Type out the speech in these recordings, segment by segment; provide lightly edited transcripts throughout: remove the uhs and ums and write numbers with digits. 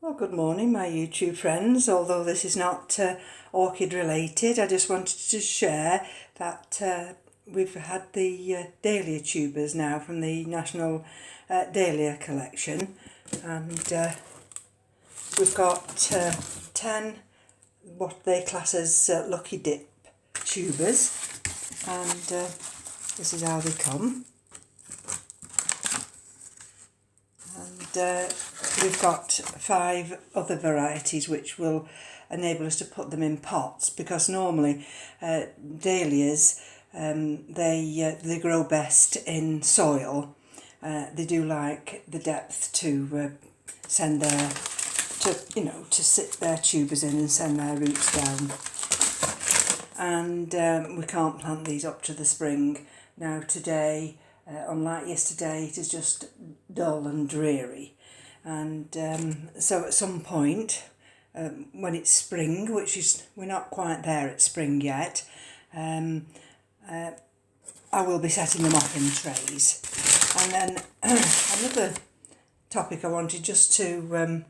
Well, good morning, my YouTube friends. Although this is not orchid related, I just wanted to share that we've had the Dahlia tubers now from the National Dahlia collection, and we've got 10 what they class as lucky dip tubers, and this is how they come. And we've got 5 other varieties which will enable us to put them in pots, because normally dahlias they grow best in soil. They do like the depth to send their to sit their tubers in and send their roots down. And we can't plant these up to the spring. Now today, unlike yesterday, it is just dull and dreary, and so at some point when it's spring, which is, we're not quite there at spring yet, I will be setting them off in trays. And then another topic I wanted just to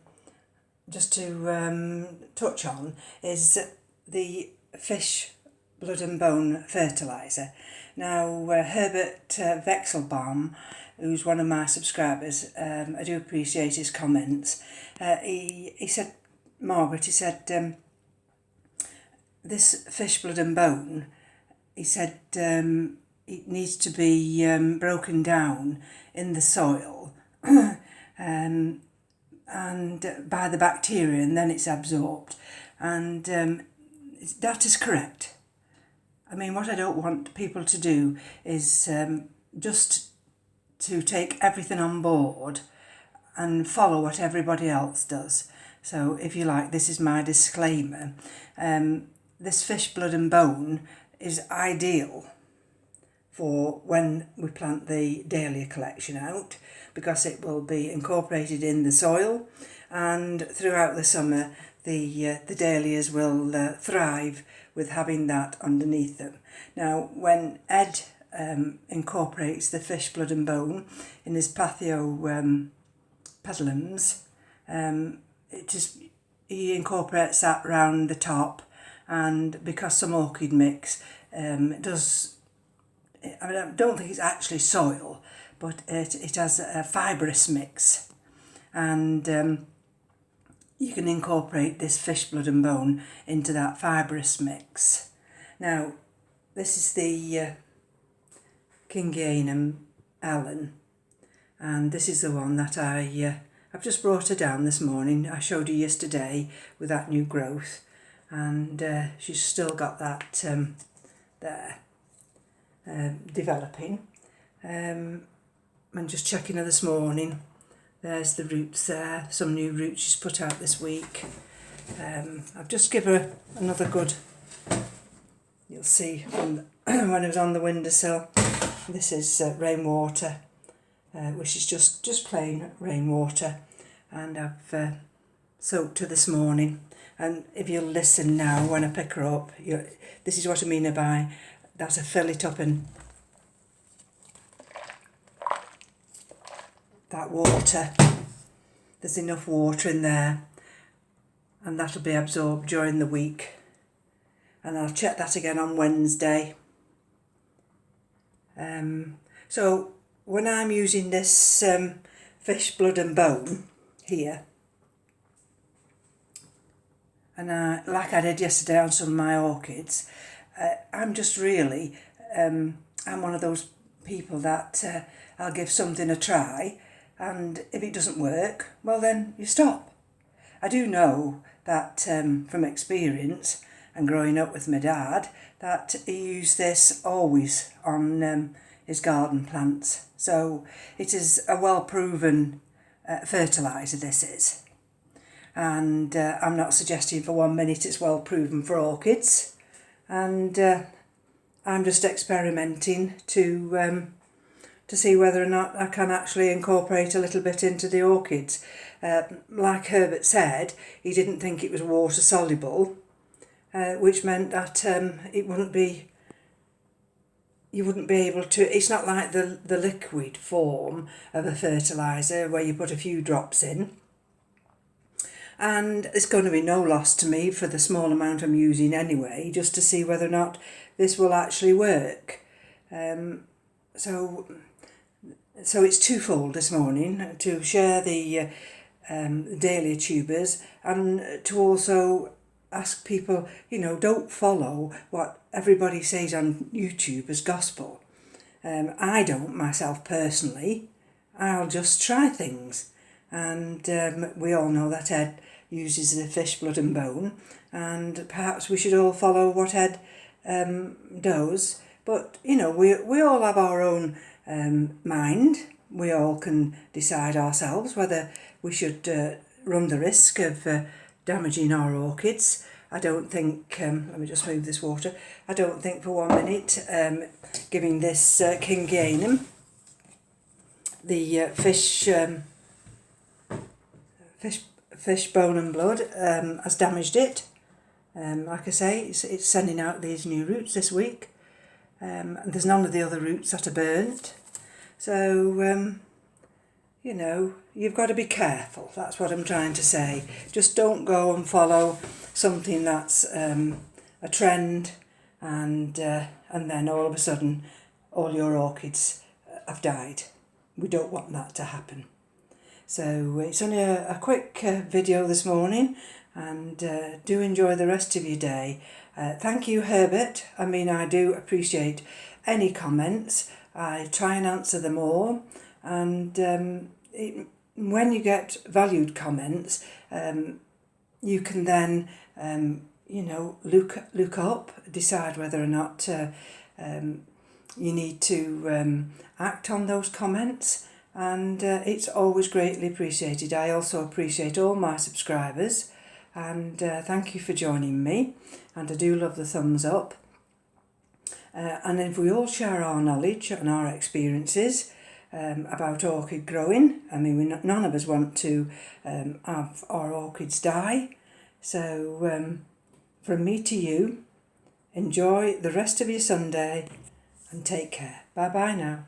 touch on is the fish blood and bone fertiliser. Now, Herbert Vexelbaum, who's one of my subscribers, I do appreciate his comments. He said, Margaret, he said, this fish blood and bone, he said, it needs to be broken down in the soil and by the bacteria, and then it's absorbed. And that is correct. I mean, what I don't want people to do is just to take everything on board and follow what everybody else does. So, if you like, this is my disclaimer. This fish blood and bone is ideal for when we plant the Dahlia collection out, because it will be incorporated in the soil, and throughout the summer the dahlias will thrive with having that underneath them. Now, when Ed incorporates the fish blood and bone in his patio pedalums, he incorporates that round the top, and because some orchid mix does, I mean, I don't think it's actually soil, but it has a fibrous mix, and you can incorporate this fish blood and bone into that fibrous mix. Now, this is the kingianum Allen, and this is the one that I've just brought her down this morning. I showed her yesterday with that new growth, and she's still got that there developing. I'm just checking her this morning. There's the roots there, some new roots she's put out this week. I've just given her another good, you'll see when it was on the windowsill. This is rainwater, which is just plain rainwater, and I've soaked her this morning. And if you'll listen now when I pick her up, this is what I mean by that. I fill it up in that water. There's enough water in there, and that'll be absorbed during the week, and I'll check that again on Wednesday. So when I'm using this fish blood and bone here, and like I did yesterday on some of my orchids, I'm just really I'm one of those people that I'll give something a try, and if it doesn't work, well then you stop. I do know that from experience and growing up with my dad, that he used this always on his garden plants. So it is a well-proven fertiliser, this is. And I'm not suggesting for 1 minute it's well-proven for orchids. And I'm just experimenting to see whether or not I can actually incorporate a little bit into the orchids. Like Herbert said, he didn't think it was water soluble, which meant that it wouldn't be, you wouldn't be able to, it's not like the liquid form of a fertiliser where you put a few drops in. and it's going to be no loss to me for the small amount I'm using anyway, just to see whether or not this will actually work. So it's twofold this morning, to share the Dahlia tubers and to also ask people, don't follow what everybody says on YouTube as gospel. I don't myself personally. I'll just try things. And we all know that Ed uses the fish, blood and bone, and perhaps we should all follow what Ed does. But, we all have our own mind. We all can decide ourselves whether we should run the risk of damaging our orchids. I don't think, let me just move this water, I don't think for 1 minute giving this kingianum, the fish bone and blood, has damaged it. Like I say, it's sending out these new roots this week. There's none of the other roots that are burnt. So, you've got to be careful. That's what I'm trying to say. Just don't go and follow something that's a trend and then all of a sudden all your orchids have died. We don't want that to happen. So it's only a quick video this morning, and do enjoy the rest of your day. Thank you, Herbert. I do appreciate any comments. I try and answer them all, and when you get valued comments, you can then look up, decide whether or not you need to act on those comments, and it's always greatly appreciated. I also appreciate all my subscribers, and thank you for joining me, and I do love the thumbs up. And if we all share our knowledge and our experiences about orchid growing, none of us want to have our orchids die. So from me to you, enjoy the rest of your Sunday and take care. Bye bye now.